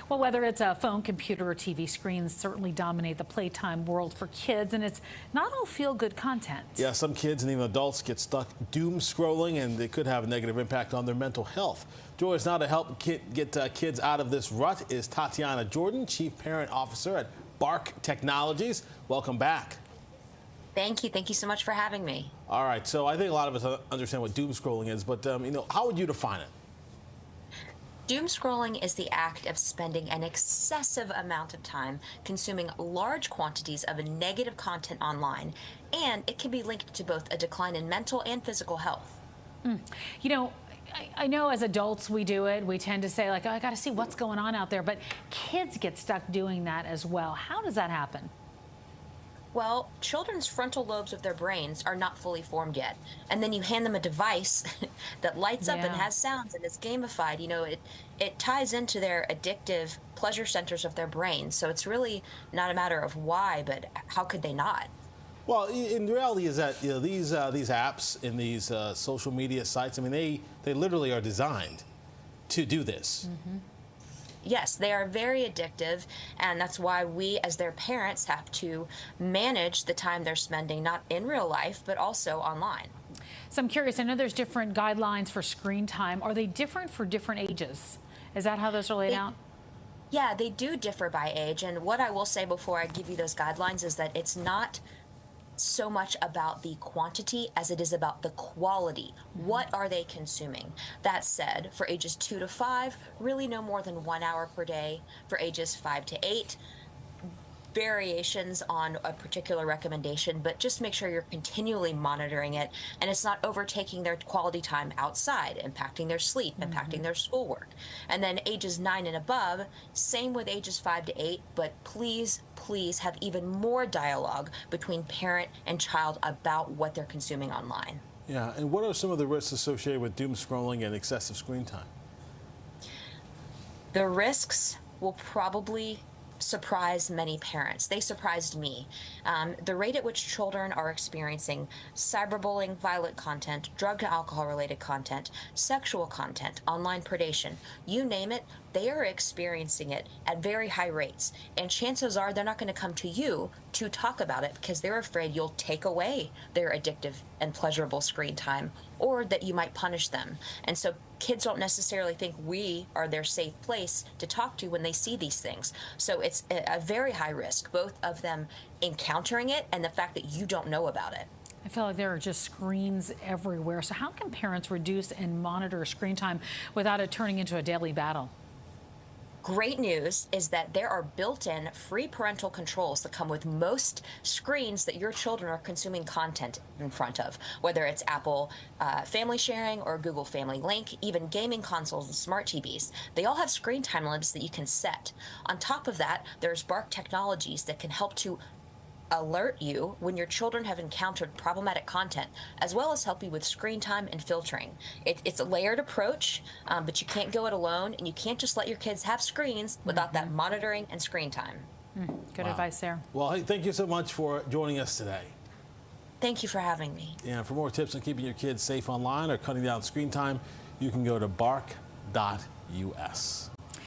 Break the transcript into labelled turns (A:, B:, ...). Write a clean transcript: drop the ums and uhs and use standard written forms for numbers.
A: Well, whether it's a phone, computer, or TV, screens certainly dominate the playtime world for kids, and it's not all feel-good content.
B: Yeah, some kids and even adults get stuck doom scrolling, and it could have a negative impact on their mental health. Joining us now to help get kids out of this rut is Tatiana Jordan, Chief Parent Officer at Bark Technologies. Welcome back.
C: Thank you. Thank you so much for having me.
B: All right, so I think a lot of us understand what doom scrolling is, but how would you define it?
C: Doom scrolling is the act of spending an excessive amount of time consuming large quantities of negative content online, and it can be linked to both a decline in mental and physical health.
A: You know, I know as adults we do it. We tend to say, like, oh, I got to see what's going on out there, but kids get stuck doing that as well. How does that happen?
C: Well, children's frontal lobes of their brains are not fully formed yet. And then you hand them a device that lights up and has sounds and is gamified. You know, it ties into their addictive pleasure centers of their brain. So it's really not a matter of why, but how could they not?
B: Well, in reality is that these apps and these social media sites, I mean, they literally are designed to do this.
C: Yes, they are very addictive, and that's why we, as their parents, have to manage the time they're spending, not in real life, but also online.
A: So I'm curious, I know there's different guidelines for screen time. Are they different for different ages? Is that how those are laid out?
C: Yeah, they do differ by age, and what I will say before I give you those guidelines is that it's not so much about the quantity as it is about the quality. What are they consuming? That said, for ages 2 to 5, really no more than 1 hour per day. For ages 5 to 8, variations on a particular recommendation, but just make sure you're continually monitoring it and it's not overtaking their quality time outside, impacting their sleep, impacting their schoolwork. And then ages 9 and above, same with ages 5 to 8, but please have even more dialogue between parent and child about what they're consuming online.
B: Yeah, and what are some of the risks associated with doom scrolling and excessive screen time?
C: The risks will probably surprise many parents. They surprised me. The rate at which children are experiencing cyberbullying, violent content, drug and alcohol related content, sexual content, online predation, you name it, they are experiencing it at very high rates. And chances are they're not going to come to you to talk about it because they're afraid you'll take away their addictive and pleasurable screen time, or that you might punish them. And so kids don't necessarily think we are their safe place to talk to when they see these things. So it's a very high risk, both of them encountering it and the fact that you don't know about it.
A: I feel like there are just screens everywhere. So how can parents reduce and monitor screen time without it turning into a daily battle?
C: Great news is that there are built-in free parental controls that come with most screens that your children are consuming content in front of, whether it's Apple Family Sharing or Google Family Link, even gaming consoles and smart TVs. They all have screen time limits that you can set. On top of that, there's Bark Technologies that can help to alert you when your children have encountered problematic content, as well as help you with screen time and filtering. It's a layered approach, but you can't go it alone, and you can't just let your kids have screens without that monitoring and screen time.
A: Good advice there.
B: Well, hey, thank you so much for joining us today.
C: Thank you for having me.
B: And for more tips on keeping your kids safe online or cutting down screen time, you can go to bark.us.